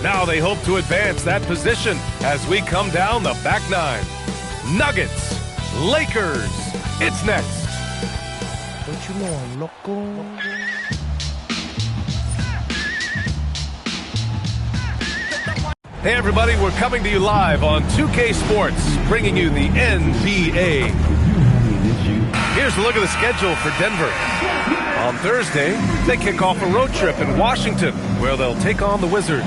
Now they hope to advance that position as we come down the back nine. Nuggets, Lakers, it's next. Don't you know I'm loco? Hey everybody, we're coming to you live on 2K Sports, bringing you the NBA. Here's a look at the schedule for Denver. On Thursday, they kick off a road trip in Washington, where they'll take on the Wizards.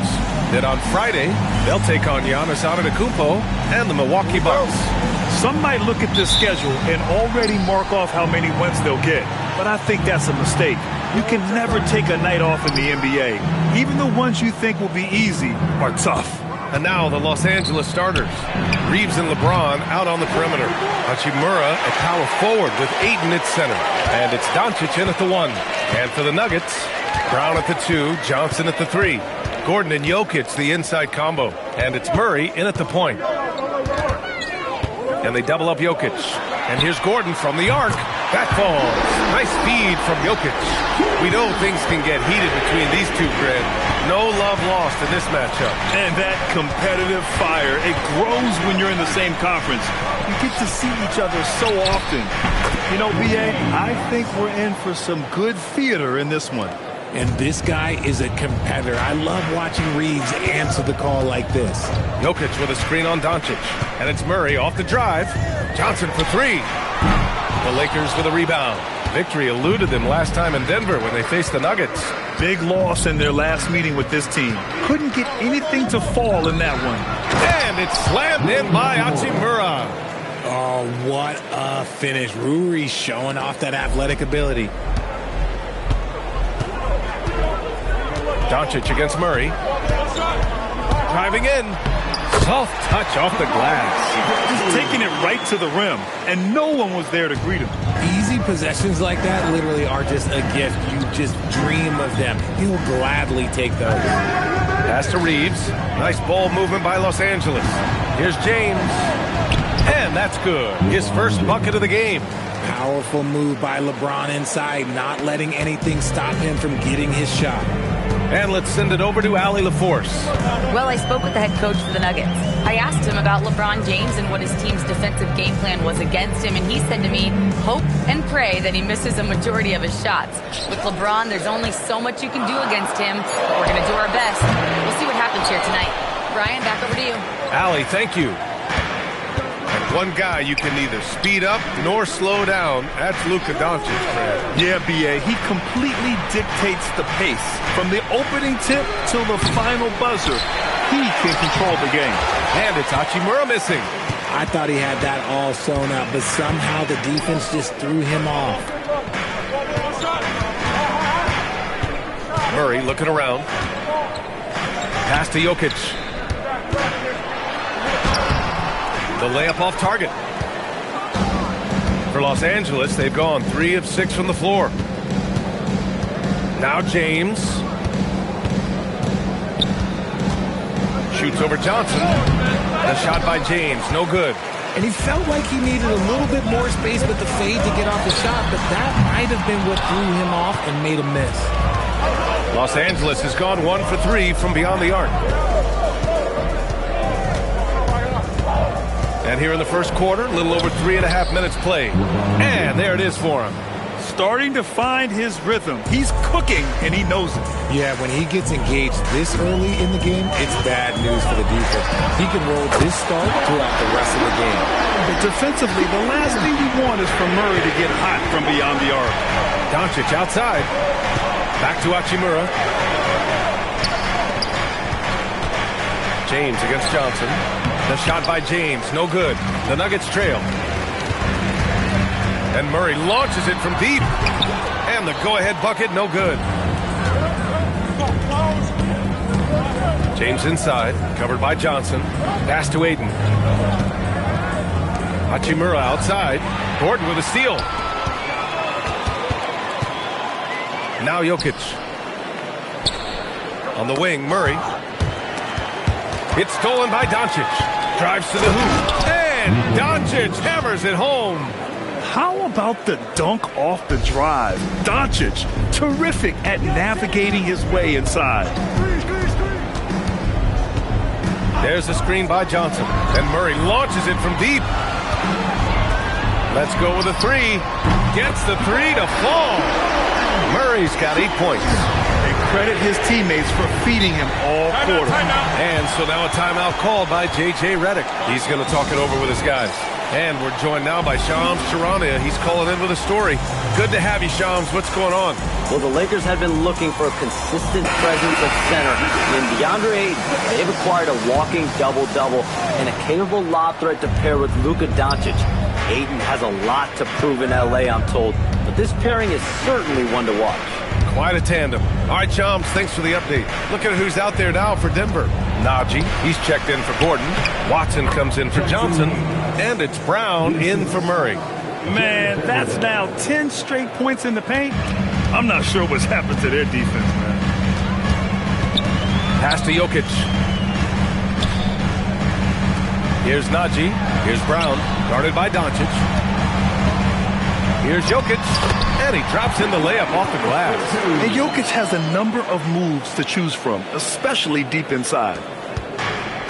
Then on Friday, they'll take on Giannis Antetokounmpo and the Milwaukee Bucks. Some might look at this schedule and already mark off how many wins they'll get, but I think that's a mistake. You can never take a night off in the NBA. Even the ones you think will be easy are tough. And now the Los Angeles starters. Reeves and LeBron out on the perimeter. Hachimura at power forward with Ayton at center. And it's Doncic in at the 1. And for the Nuggets, Brown at the 2, Johnson at the 3. Gordon and Jokic, the inside combo. And it's Murray in at the point. And they double up Jokic. And here's Gordon from the arc. That falls. Nice speed from Jokic. We know things can get heated between these two, Greg. No love lost in this matchup. And that competitive fire, it grows when you're in the same conference. You get to see each other so often. You know, B.A., I think we're in for some good theater in this one. And this guy is a competitor. I love watching Reeves answer the call like this. Jokic with a screen on Doncic. And it's Murray off the drive. Johnson for 3. The Lakers with a rebound. Victory eluded them last time in Denver when they faced the Nuggets. Big loss in their last meeting with this team. Couldn't get anything to fall in that one. And it's slammed in by Hachimura. Oh, what a finish. Ruri showing off that athletic ability. Doncic against Murray. Driving in. Soft touch off the glass. Just taking it right to the rim, and no one was there to greet him. Easy possessions like that literally are just a gift. You just dream of them. He'll gladly take those. Pass to Reeves. Nice ball movement by Los Angeles. Here's James. And that's good. His first bucket of the game. Powerful move by LeBron inside, not letting anything stop him from getting his shot. And let's send it over to Allie LaForce. Well, I spoke with the head coach for the Nuggets. I asked him about LeBron James and what his team's defensive game plan was against him, and he said to me, hope and pray that he misses a majority of his shots. With LeBron, there's only so much you can do against him, but we're going to do our best. We'll see what happens here tonight. Brian, back over to you. Allie, thank you. And one guy you can neither speed up nor slow down. That's Luka Doncic, Fred. Yeah, B.A., he completely dictates the pace. From the opening tip till the final buzzer, he can control the game. And it's Hachimura missing. I thought he had that all sewn up, but somehow the defense just threw him off. Murray looking around. Pass to Jokic. The layup off target. For Los Angeles, they've gone 3 of 6 from the floor. Now James. Shoots over Johnson. The shot by James, no good. And he felt like he needed a little bit more space with the fade to get off the shot, but that might have been what threw him off and made him miss. Los Angeles has gone 1 for 3 from beyond the arc. And here in the first quarter, a little over 3.5 minutes played. And there it is for him. Starting to find his rhythm. He's cooking, and he knows it. Yeah, when he gets engaged this early in the game, it's bad news for the defense. He can roll this start throughout the rest of the game. But defensively, the last thing you want is for Murray to get hot from beyond the arc. Doncic outside. Back to Hachimura. James against Johnson. The shot by James, no good. The Nuggets trail. And Murray launches it from deep. And the go-ahead bucket, no good. James inside, covered by Johnson. Pass to Ayton. Hachimura outside. Gordon with a steal. Now Jokic. On the wing, Murray. It's stolen by Doncic. Drives to the hoop. And Doncic hammers it home. How about the dunk off the drive? Doncic, terrific at navigating his way inside. There's a screen by Johnson. And Murray launches it from deep. Let's go with a three. Gets the three to fall. Murray's got 8 points. They credit his teammates for feeding him all quarter. And so now a timeout called by J.J. Redick. He's going to talk it over with his guys. And we're joined now by Shams Charania. He's calling in with a story. Good to have you, Shams. What's going on? Well, the Lakers have been looking for a consistent presence at center. In DeAndre Ayton, they've acquired a walking double-double and a capable lob threat to pair with Luka Doncic. Ayton has a lot to prove in L.A., I'm told, but this pairing is certainly one to watch. Quite a tandem. All right, Shams, thanks for the update. Look at who's out there now for Denver. Najee, he's checked in for Gordon. Watson comes in for Johnson. And it's Brown in for Murray. Man, that's now 10 straight points in the paint. I'm not sure what's happened to their defense, man. Pass to Jokic. Here's Najee. Here's Brown, guarded by Doncic. Here's Jokic, and he drops in the layup off the glass. And Jokic has a number of moves to choose from, especially deep inside.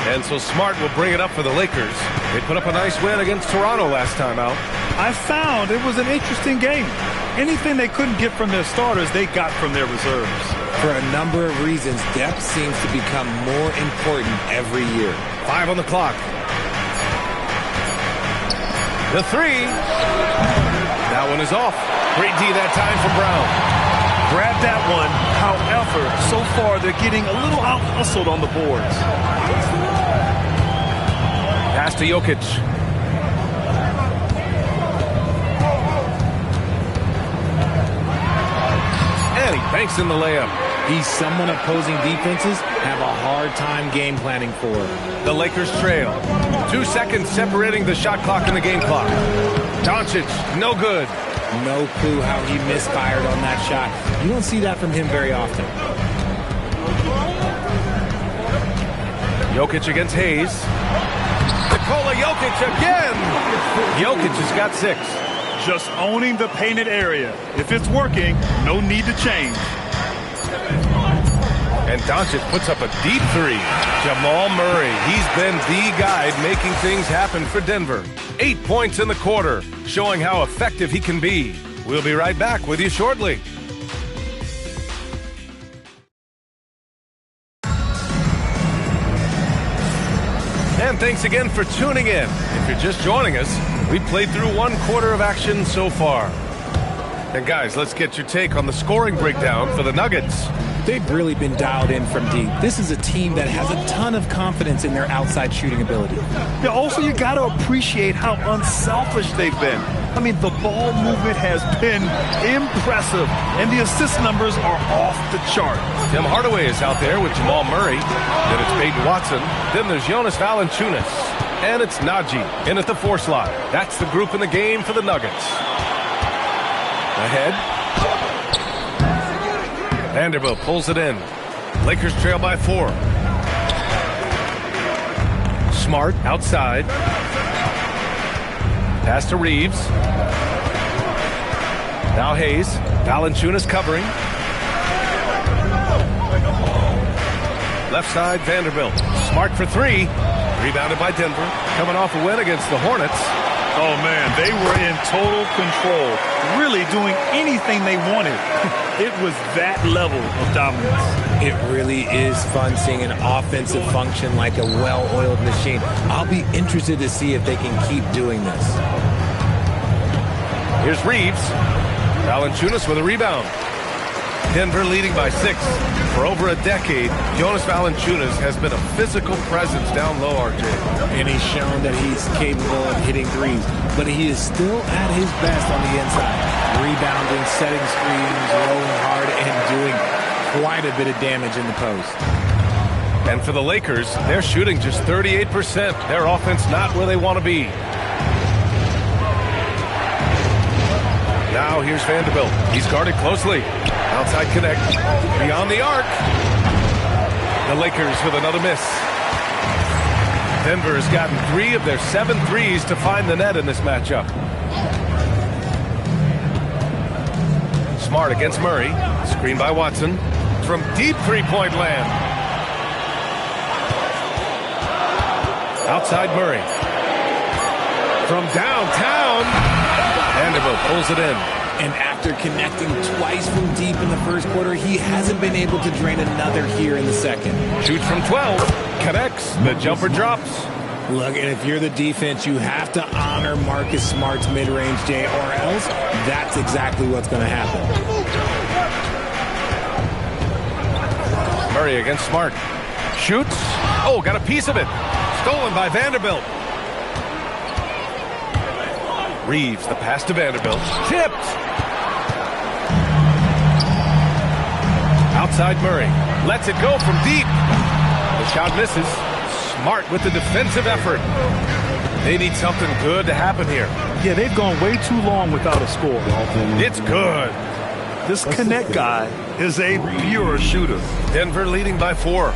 And so Smart will bring it up for the Lakers. They put up a nice win against Toronto last time out. I found it was an interesting game. Anything they couldn't get from their starters, they got from their reserves. For a number of reasons, depth seems to become more important every year. 5 on the clock. The three. That one is off. Great D that time from Brown. Grab that one. However, so far they're getting a little out-hustled on the boards. Pass to Jokic. And he banks in the layup. He's someone opposing defenses have a hard time game planning for. The Lakers trail. 2 seconds separating the shot clock and the game clock. Doncic, no good. No clue how he misfired on that shot. You don't see that from him very often. Jokic against Hayes. Nikola Jokic again. Jokic has got 6. Just owning the painted area. If it's working, no need to change. And Doncic puts up a deep three. Jamal Murray, he's been the guy making things happen for Denver. 8 points in the quarter, showing how effective he can be. We'll be right back with you shortly. And thanks again for tuning in. If you're just joining us, we played through 1 quarter of action so far. And guys, let's get your take on the scoring breakdown for the Nuggets. They've really been dialed in from deep. This is a team that has a ton of confidence in their outside shooting ability. Yeah, also, you got to appreciate how unselfish they've been. I mean, the ball movement has been impressive, and the assist numbers are off the chart. Tim Hardaway is out there with Jamal Murray. Then it's Peyton Watson. Then there's Jonas Valanciunas. And it's Najee in at the 4 slot. That's the group in the game for the Nuggets. Ahead. Vanderbilt pulls it in. Lakers trail by 4. Smart outside. Pass to Reeves. Now Hayes. Valanciunas covering. Left side, Vanderbilt. Smart for 3. Rebounded by Denver. Coming off a win against the Hornets. Oh, man, they were in total control, really doing anything they wanted. It was that level of dominance. It really is fun seeing an offensive function like a well-oiled machine. I'll be interested to see if they can keep doing this. Here's Reeves. Valanciunas with a rebound. Denver leading by 6. For over a decade, Jonas Valanciunas has been a physical presence down low, RJ. And he's shown that he's capable of hitting threes, but he is still at his best on the inside. Rebounding, setting screens, rolling hard, and doing quite a bit of damage in the post. And for the Lakers, they're shooting just 38%. Their offense not where they want to be. Now here's Vanderbilt. He's guarded closely. Outside connect. Beyond the arc. The Lakers with another miss. Denver has gotten 3 of their 7 threes to find the net in this matchup. Smart against Murray. Screen by Watson. From deep 3-point land. Outside Murray. From downtown. Vanderbilt pulls it in. And after connecting twice from deep in the first quarter, he hasn't been able to drain another here in the second. Shoots from 12. Connects. The jumper drops. Look, and if you're the defense, you have to honor Marcus Smart's mid-range, Jay, or else that's exactly what's going to happen. Murray against Smart. Shoots. Oh, got a piece of it. Stolen by Vanderbilt. Reeves, the pass to Vanderbilt. Tipped. Outside Murray. Lets it go from deep. The shot misses. Smart with the defensive effort. They need something good to happen here. Yeah, they've gone way too long without a score. It's good. This Connect guy is a pure shooter. Denver leading by 4.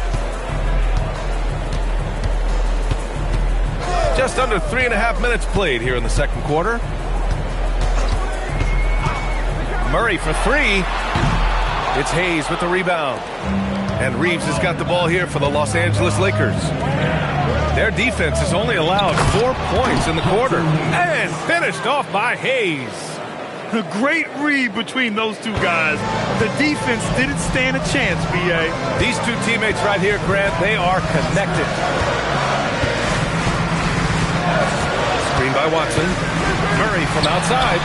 Just under 3.5 minutes played here in the second quarter. Murray for 3. It's Hayes with the rebound. And Reeves has got the ball here for the Los Angeles Lakers. Their defense has only allowed 4 points in the quarter. And finished off by Hayes. A great read between those two guys. The defense didn't stand a chance, B.A. These two teammates right here, Grant, they are connected. Screen by Watson. Murray from outside.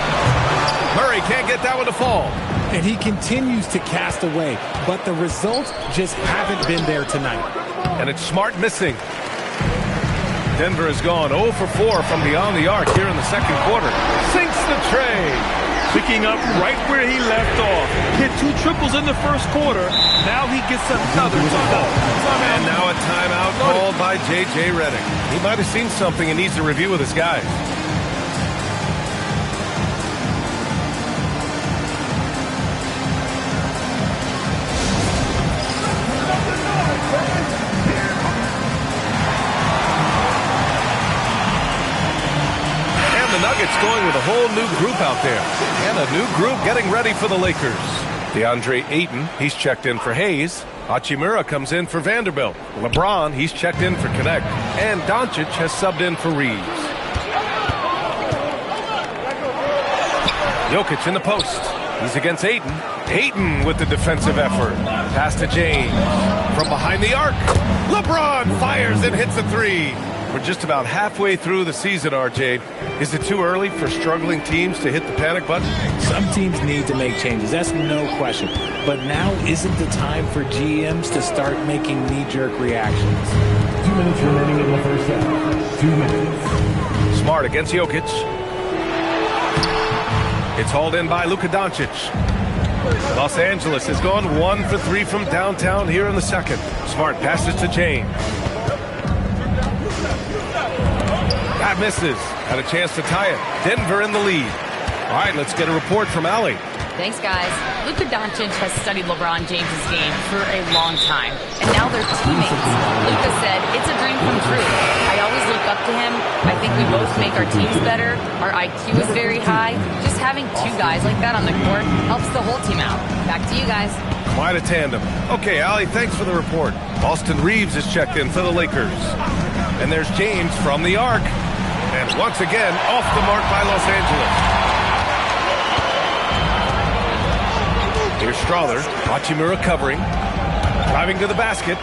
Murray can't get that one to fall. And he continues to cast away, but the results just haven't been there tonight. And it's Smart missing. Denver has gone 0 for 4 from beyond the arc here in the second quarter. Sinks the tray. Picking up right where he left off. Hit 2 triples in the first quarter. Now he gets another timeout. And now a timeout called by J.J. Redick. He might have seen something and needs to review with his guys. Nuggets going with a whole new group out there. And a new group getting ready for the Lakers. DeAndre Ayton, he's checked in for Hayes. Hachimura comes in for Vanderbilt. LeBron, he's checked in for Connect. And Doncic has subbed in for Reeves. Jokic in the post. He's against Ayton. Ayton with the defensive effort. Pass to James. From behind the arc. LeBron fires and hits a 3. We're just about halfway through the season, RJ. Is it too early for struggling teams to hit the panic button? Some teams need to make changes, that's no question. But now isn't the time for GMs to start making knee-jerk reactions. 2 minutes remaining in the first half. 2 minutes. Smart against Jokic. It's hauled in by Luka Doncic. Los Angeles has gone 1 for 3 from downtown here in the second. Smart passes to James. That misses. Had a chance to tie it. Denver in the lead. All right, let's get a report from Allie. Thanks, guys. Luka Doncic has studied LeBron James' game for a long time, and now they're teammates. Luka said, "It's a dream come true. I always look up to him. I think we both make our teams better. Our IQ is very high. Just having 2 guys like that on the court helps the whole team out." Back to you guys. Quite a tandem. Okay, Allie, thanks for the report. Austin Reeves is checked in for the Lakers. And there's James from the arc. And once again, off the mark by Los Angeles. Here's Strother. Hachimura covering. Driving to the basket.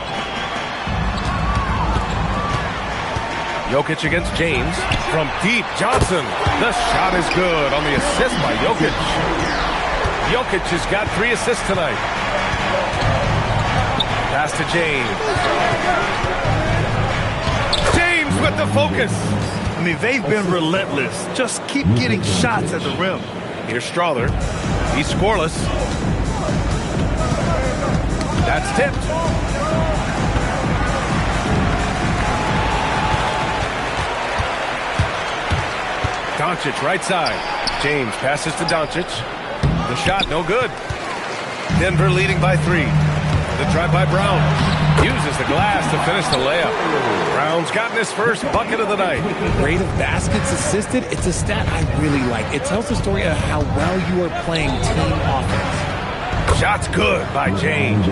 Jokic against James. From deep, Johnson. The shot is good on the assist by Jokic. Jokic has got 3 assists tonight. Pass to James. James with the focus. I mean, they've been relentless. Just keep getting shots at the rim. Here's Strother. He's scoreless. That's tipped. Doncic right side. James passes to Doncic. The shot no good. Denver leading by 3. The drive by Brown. Uses the glass to finish the layup. Brown's gotten his first bucket of the night. Rate of baskets assisted, it's a stat I really like. It tells the story of how well you are playing team offense. Shot's good by James.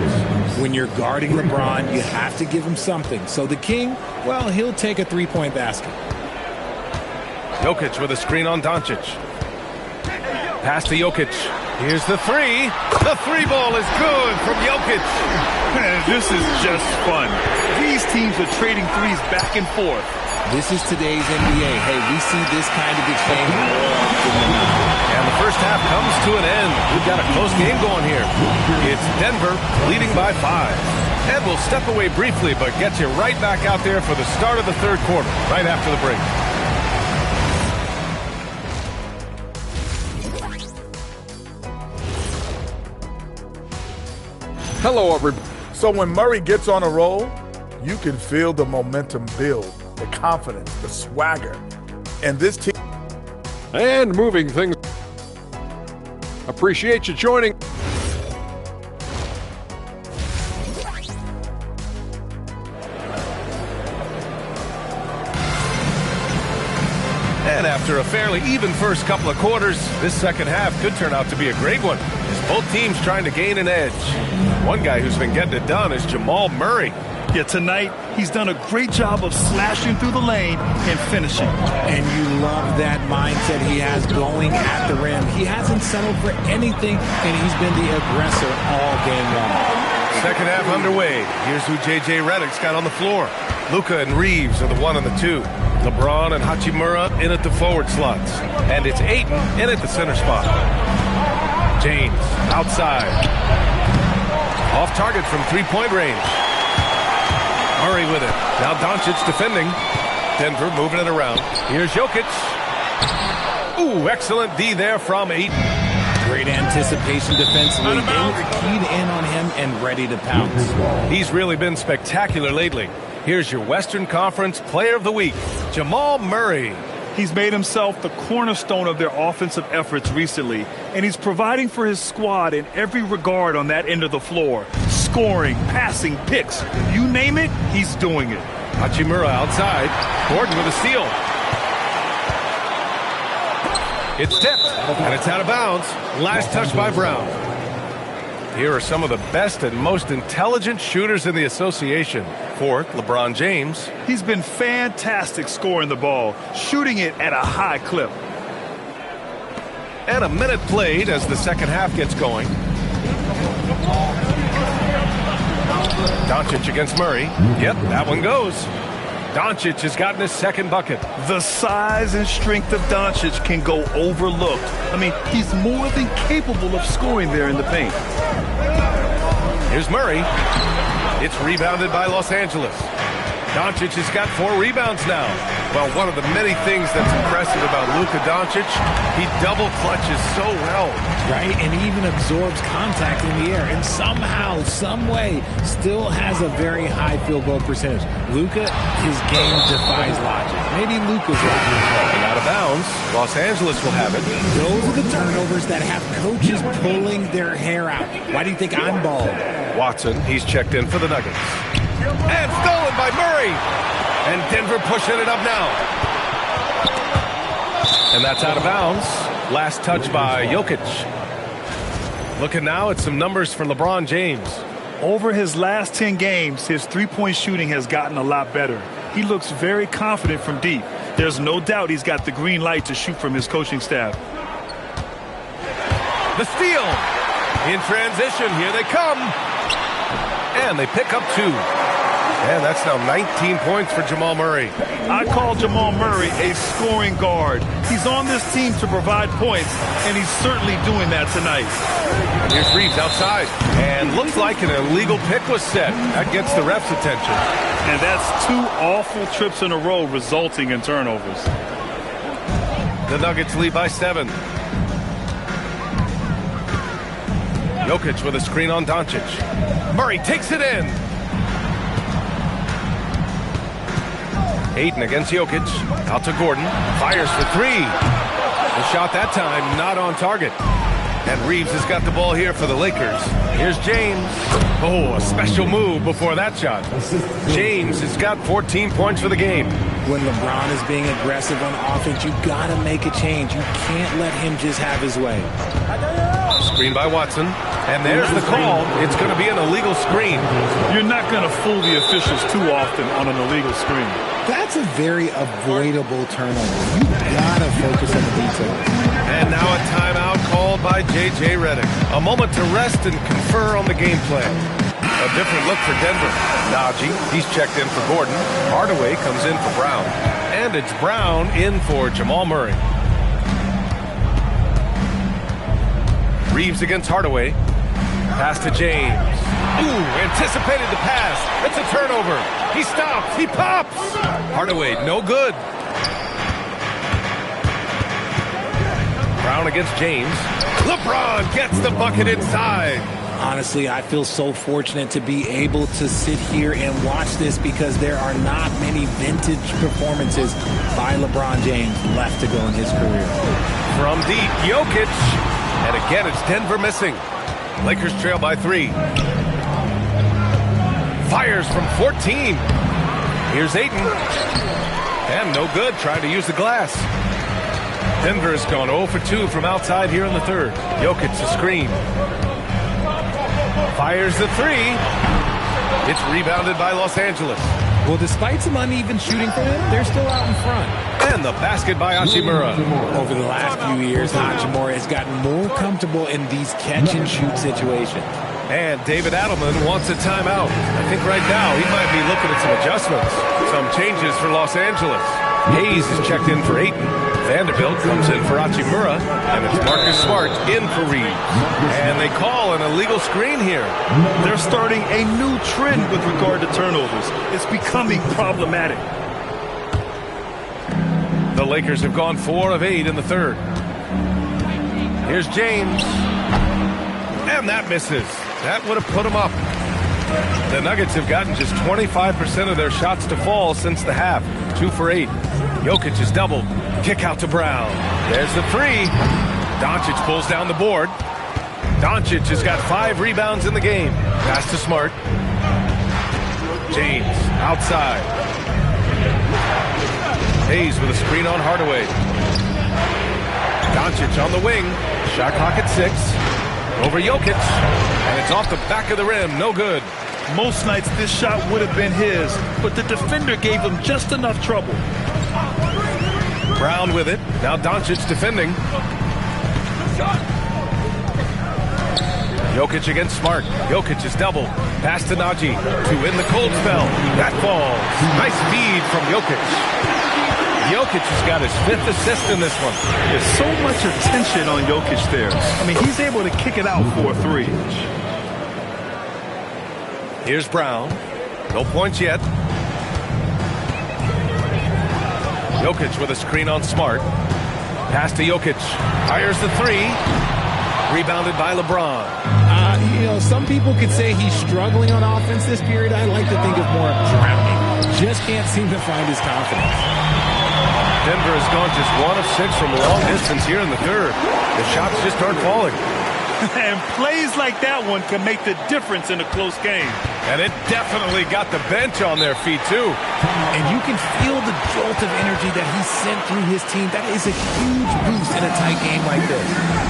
When you're guarding LeBron, you have to give him something. So the King, well, he'll take a three-point basket. Jokic with a screen on Doncic. Pass to Jokic. Here's the three. The three ball is good from Jokic. Man, this is just fun. These teams are trading threes back and forth. This is today's NBA. Hey, we see this kind of exchange more often than not. And the first half comes to an end. We've got a close game going here. It's Denver leading by 5. And we'll step away briefly, but get you right back out there for the start of the third quarter, right after the break. Hello, everybody. So when Murray gets on a roll, you can feel the momentum build, the confidence, the swagger. And this team... And moving things. Appreciate you joining. And after a fairly even first couple of quarters, this second half could turn out to be a great one, as both teams trying to gain an edge. One guy who's been getting it done is Jamal Murray. Yeah, tonight, he's done a great job of slashing through the lane and finishing. And you love that mindset he has going at the rim. He hasn't settled for anything, and he's been the aggressor all game long. Second half underway. Here's who J.J. Redick's got on the floor. Luka and Reeves are the 1 and the 2. LeBron and Hachimura in at the forward slots. And it's Ayton in at the center spot. James outside. Off target from three-point range. Murray with it. Now Doncic defending. Denver moving it around. Here's Jokic. Ooh, excellent D there from Ayton. Great anticipation defensively. They were keyed in on him and ready to pounce. He's really been spectacular lately. Here's your Western Conference Player of the Week, Jamal Murray. He's made himself the cornerstone of their offensive efforts recently, and he's providing for his squad in every regard on that end of the floor. Scoring, passing, picks, you name it, he's doing it. Hachimura outside. Gordon with a steal. It's tipped, and it's out of bounds. Last touch by Brown. Here are some of the best and most intelligent shooters in the association. Fourth, LeBron James. He's been fantastic scoring the ball, shooting it at a high clip. And a minute played as the second half gets going. Doncic against Murray. Yep, that one goes. Doncic has gotten his second bucket. The size and strength of Doncic can go overlooked. I mean, he's more than capable of scoring there in the paint. Here's Murray. It's rebounded by Los Angeles. Doncic has got 4 rebounds now. Well, one of the many things that's impressive about Luka Doncic, he double clutches so well. Right, and he even absorbs contact in the air, and somehow, some way, still has a very high field goal percentage. Luka, his game defies logic. Maybe Luka's logic. And out of bounds, Los Angeles will have it. Those are the turnovers that have coaches pulling their hair out. Why do you think I'm bald? Watson, he's checked in for the Nuggets. And stolen by Murray. And Denver pushing it up now. And that's out of bounds. Last touch by Jokic. Looking now at some numbers for LeBron James. Over his last 10 games, his three-point shooting has gotten a lot better. He looks very confident from deep. There's no doubt he's got the green light to shoot from his coaching staff. The steal. In transition, here they come. And they pick up 2. And that's now 19 points for Jamal Murray. I call Jamal Murray a scoring guard. He's on this team to provide points, and he's certainly doing that tonight. And here's Reeves outside. And looks like an illegal pick was set. That gets the ref's attention. And that's 2 awful trips in a row resulting in turnovers. The Nuggets lead by 7. Jokic with a screen on Doncic. Murray takes it in. Ayton against Jokic. Out to Gordon. Fires for 3. The shot that time not on target. And Reeves has got the ball here for the Lakers. Here's James. Oh, a special move before that shot. James has got 14 points for the game. When LeBron is being aggressive on offense, you got to make a change. You can't let him just have his way. Screen by Watson. And there's the call. It's going to be an illegal screen. You're not going to fool the officials too often on an illegal screen. That's a very avoidable turnover. You gotta focus on the details. And now a timeout called by J.J. Redick. A moment to rest and confer on the game plan. A different look for Denver. Najee, he's checked in for Gordon. Hardaway comes in for Brown. And it's Brown in for Jamal Murray. Reeves against Hardaway. Pass to James. Ooh, anticipated the pass. It's a turnover. He stops. He pops. Hardaway, no good. Brown against James. LeBron gets the bucket inside. Honestly, I feel so fortunate to be able to sit here and watch this because there are not many vintage performances by LeBron James left to go in his career. From deep, Jokic. And again, it's Denver missing. Lakers trail by 3. Fires from 14. Here's Ayton. And no good, trying to use the glass. Denver has gone 0 for 2 from outside here in the third. Jokic the screen. Fires the 3. It's rebounded by Los Angeles. Well, despite some uneven shooting for them, they're still out in front. And the basket by Hachimura. Over the last few years, Hachimura has gotten more comfortable in these catch-and-shoot situations. And David Adelman wants a timeout. I think right now he might be looking at some adjustments. Some changes for Los Angeles. Hayes is checked in for Ayton. Vanderbilt comes in for Hachimura. And it's Marcus Smart in for Reeves. And they call an illegal screen here. They're starting a new trend with regard to turnovers. It's becoming problematic. The Lakers have gone 4 of 8 in the third. Here's James. And that misses. That would have put them up. The Nuggets have gotten just 25% of their shots to fall since the half. 2 for 8. Jokic is doubled. Kick out to Brown. There's the 3. Doncic pulls down the board. Doncic has got 5 rebounds in the game. Pass to Smart. James outside. Hayes with a screen on Hardaway. Doncic on the wing. Shot clock at 6. Over Jokic. And it's off the back of the rim. No good. Most nights this shot would have been his, but the defender gave him just enough trouble. Brown with it. Now Doncic defending. Jokic against Smart. Jokic is doubled. Pass to Najee to win the cold spell. That falls. Nice feed from Jokic. Jokic has got his 5th assist in this one. There's so much attention on Jokic there. I mean, he's able to kick it out for a 3. Here's Brown. No points yet. Jokic with a screen on Smart. Pass to Jokic. Fires the 3. Rebounded by LeBron. Some people could say he's struggling on offense this period. I like to think of more of drowning. Just can't seem to find his confidence. Denver has gone just 1 of 6 from long distance here in the third. The shots just aren't falling. And plays like that one can make the difference in a close game. And it definitely got the bench on their feet, too. And you can feel the jolt of energy that he sent through his team. That is a huge boost in a tight game like this.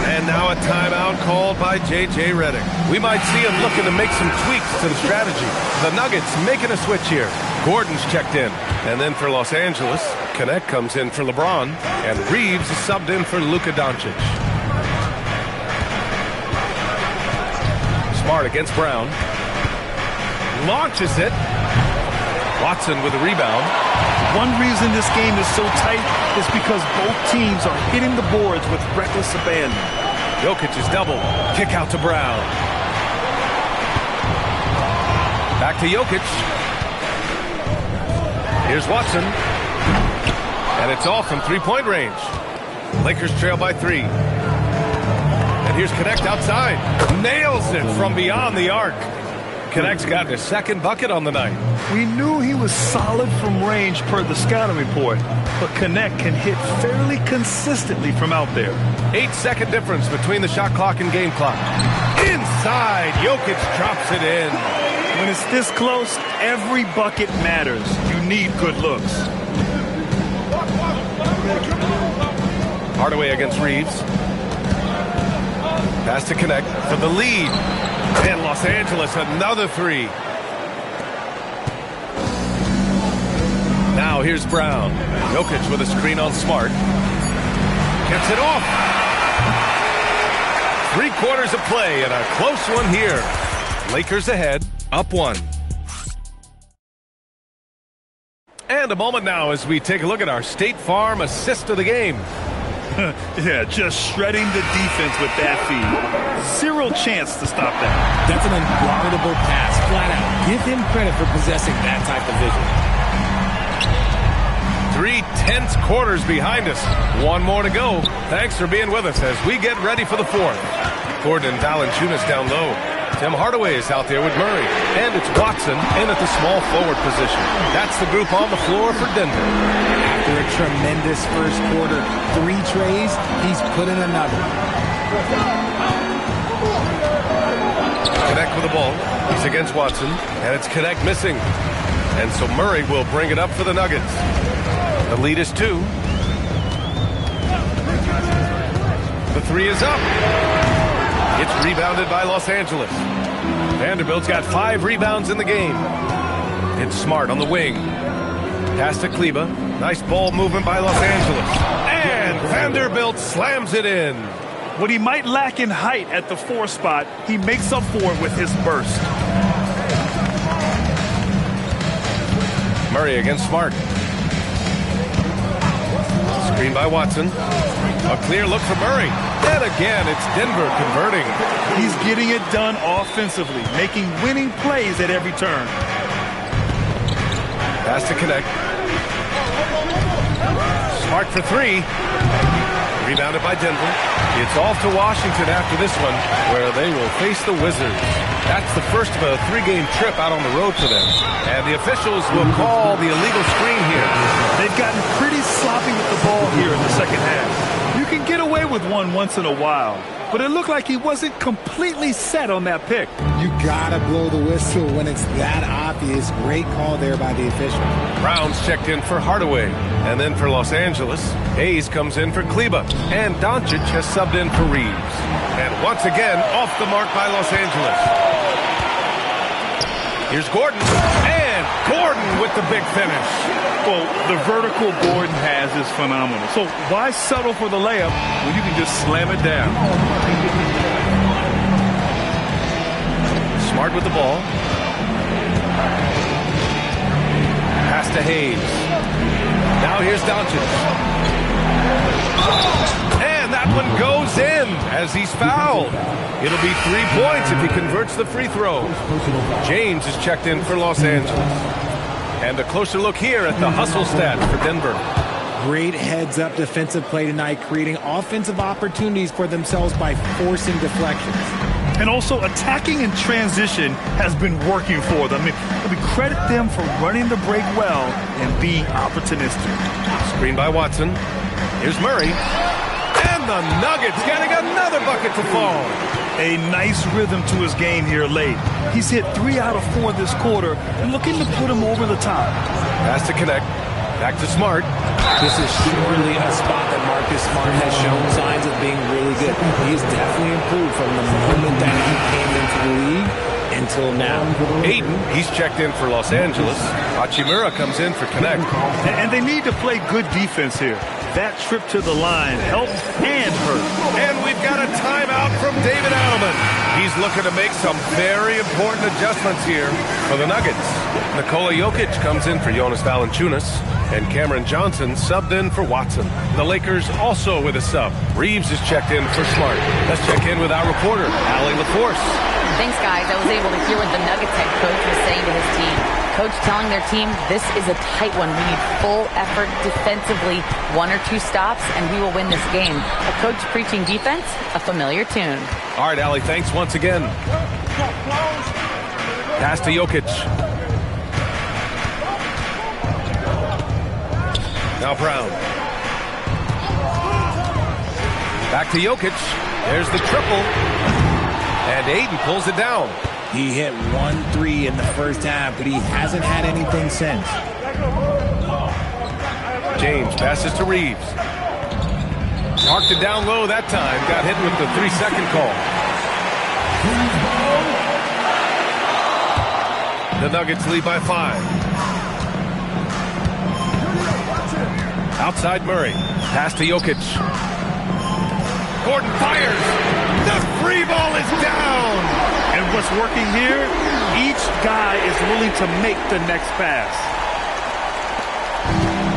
And now a timeout called by J.J. Redick. We might see him looking to make some tweaks to the strategy. The Nuggets making a switch here. Gordon's checked in. And then for Los Angeles, Connect comes in for LeBron. And Reeves is subbed in for Luka Doncic. Smart against Brown. Launches it. Watson with a rebound. One reason this game is so tight is because both teams are hitting the boards with reckless abandon. Jokic is doubled. Kick out to Brown. Back to Jokic. Here's Watson. And it's off from 3-point range. Lakers trail by 3. And here's Connect outside. Nails it from beyond the arc. Connect's gotten his 2nd bucket on the night. We knew he was solid from range per the scouting report, but Connect can hit fairly consistently from out there. 8-second difference between the shot clock and game clock. Inside, Jokic drops it in. When it's this close, every bucket matters. You need good looks. Hardaway against Reeves. Has to connect for the lead. And Los Angeles, another three. Now here's Brown. Jokic with a screen on Smart. Gets it off. 3 quarters of play and a close one here. Lakers ahead, up 1. And a moment now as we take a look at our State Farm assist of the game. Yeah, just shredding the defense with that feed. 0 chance to stop that. That's an unguardable pass, flat out. Give him credit for possessing that type of vision. 3 tense quarters behind us. 1 more to go. Thanks for being with us as we get ready for the 4th. Gordon and Valanciunas down low. Tim Hardaway is out there with Murray. And it's Watson in at the small forward position. That's the group on the floor for Denver. After a tremendous first quarter, 3 trays, he's put in another. Connect with the ball. He's against Watson. And it's Connect missing. And so Murray will bring it up for the Nuggets. The lead is 2. The 3 is up. It's rebounded by Los Angeles. Vanderbilt's got 5 rebounds in the game. It's Smart on the wing. Pass to Kleba. Nice ball movement by Los Angeles. And Vanderbilt slams it in. What he might lack in height at the 4 spot, he makes up for it with his burst. Murray against Smart. Screen by Watson. A clear look for Murray. And again, it's Denver converting. He's getting it done offensively, making winning plays at every turn. Pass to Connect. Smart for 3. Rebounded by Denver. It's off to Washington after this one, where they will face the Wizards. That's the first of a 3-game trip out on the road for them. And the officials will call the illegal screen here. They've gotten pretty sloppy with the ball here in the second half. You can get away with one once in a while, but it looked like he wasn't completely set on that pick. You gotta blow the whistle when it's that obvious. Great call there by the official. Brown's checked in for Hardaway. And then for Los Angeles, Hayes comes in for Kleba. And Doncic has subbed in for Reeves. And once again, off the mark by Los Angeles. Here's Gordon. And Gordon with the big finish. Well, the vertical Gordon has is phenomenal. So why settle for the layup when you can just slam it down? Smart with the ball. Pass to Hayes. Now here's Doncic. And that one goes in as he's fouled. It'll be 3 points if he converts the free throw. James is checked in for Los Angeles. And a closer look here at the hustle stats for Denver. Great heads-up defensive play tonight, creating offensive opportunities for themselves by forcing deflections. And also attacking in transition has been working for them. I mean, credit them for running the break well and being opportunistic. Screen by Watson. Here's Murray. And the Nuggets getting another bucket to fall. A nice rhythm to his game here late. He's hit 3 out of 4 this quarter and looking to put him over the top. Pass to Connect. Back to Smart. This is surely a spot that Marcus Smart has shown signs of being really good. He's definitely improved from the moment that he came into the league until now. Ayton, he's checked in for Los Angeles. Hachimura comes in for Connect. And they need to play good defense here. That trip to the line helped and hurt. And we've got a timeout from David Adelman. He's looking to make some very important adjustments here for the Nuggets. Nikola Jokic comes in for Jonas Valanciunas. And Cameron Johnson subbed in for Watson. The Lakers also with a sub. Reeves is checked in for Smart. Let's check in with our reporter, Allie LaForce. Thanks, guys. I was able to hear what the Nuggets head coach was saying to his team. Coach telling their team, this is a tight one. We need full effort defensively, 1 or 2 stops, and we will win this game. A coach preaching defense, a familiar tune. All right, Allie, thanks once again. Pass to Jokic. Now Brown. Back to Jokic. There's the triple. And Ayton pulls it down. He hit 1-3 in the first half, but he hasn't had anything since. James passes to Reeves. Marked it down low that time. Got hit with the 3-second call. The Nuggets lead by 5. Outside Murray. Pass to Jokic. Gordon fires. The free ball is down. And what's working here, each guy is willing to make the next pass.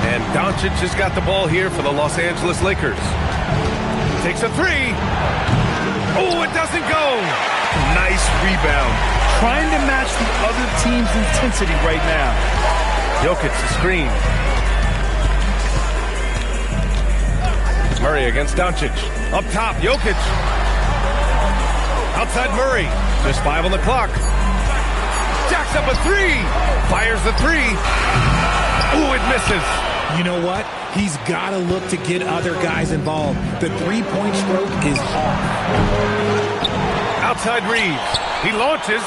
And Doncic has got the ball here for the Los Angeles Lakers. Takes a 3. Oh, it doesn't go. Nice rebound. Trying to match the other team's intensity right now. Jokic the screen. Murray against Doncic. Up top, Jokic. Outside Murray. Just 5 on the clock. Jacks up a 3. Fires the 3. Ooh, it misses. You know what? He's got to look to get other guys involved. The three-point stroke is off. Outside Reeves. He launches.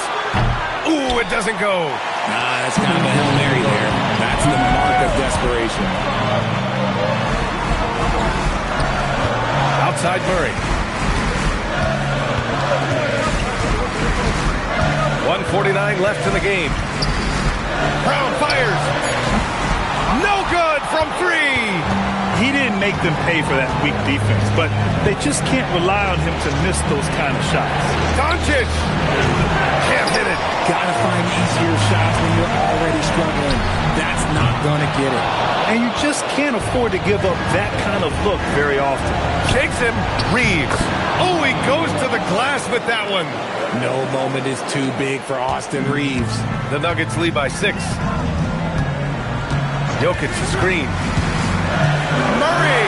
Ooh, it doesn't go. Nah, that's kind of a Hail Mary there. That's the mark of desperation. Outside Murray. 1:49 left in the game. Brown fires. No good from 3. He didn't make them pay for that weak defense, but they just can't rely on him to miss those kind of shots. Doncic. Can't hit it. Gotta find easier shots when you're already struggling. That's not gonna get it. And you just can't afford to give up that kind of look very often. Shakes him. Reeves. Oh, he goes to the glass with that one. No moment is too big for Austin Reeves. The Nuggets lead by 6. Jokic the screen. Murray!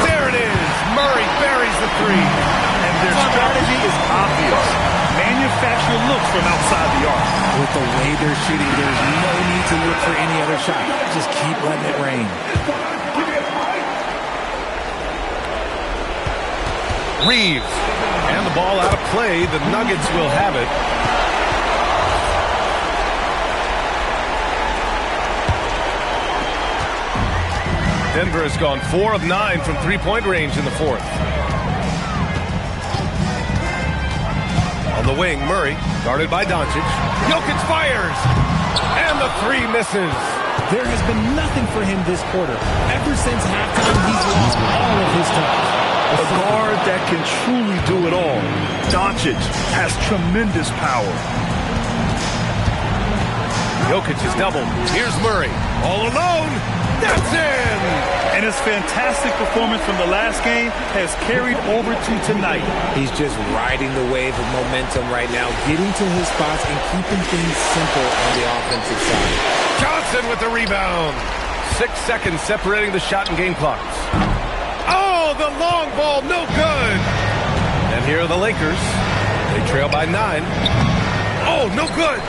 There it is! Murray buries the 3. And their strategy is obvious. Manufacture looks from outside the arc. With the way they're shooting, there's no need to look for any other shot. Just keep letting it rain. Reeves. And the ball out of play. The Nuggets will have it. Denver has gone 4 of 9 from three-point range in the 4th. On the wing, Murray, guarded by Doncic. Jokic fires, and the 3 misses. There has been nothing for him this quarter. Ever since halftime, he's lost all of his touch. A guard that can truly do it all. Doncic has tremendous power. Jokic is doubled. Here's Murray, all alone. That's in! And his fantastic performance from the last game has carried over to tonight. He's just riding the wave of momentum right now, getting to his spots and keeping things simple on the offensive side. Johnson with the rebound. 6 seconds separating the shot and game clocks. Oh, the long ball, no good. And here are the Lakers. They trail by 9. Oh, no good.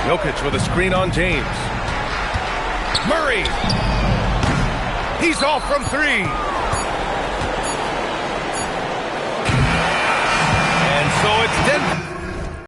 Jokic with a screen on James. Murray. He's off from 3. And so it's Denver.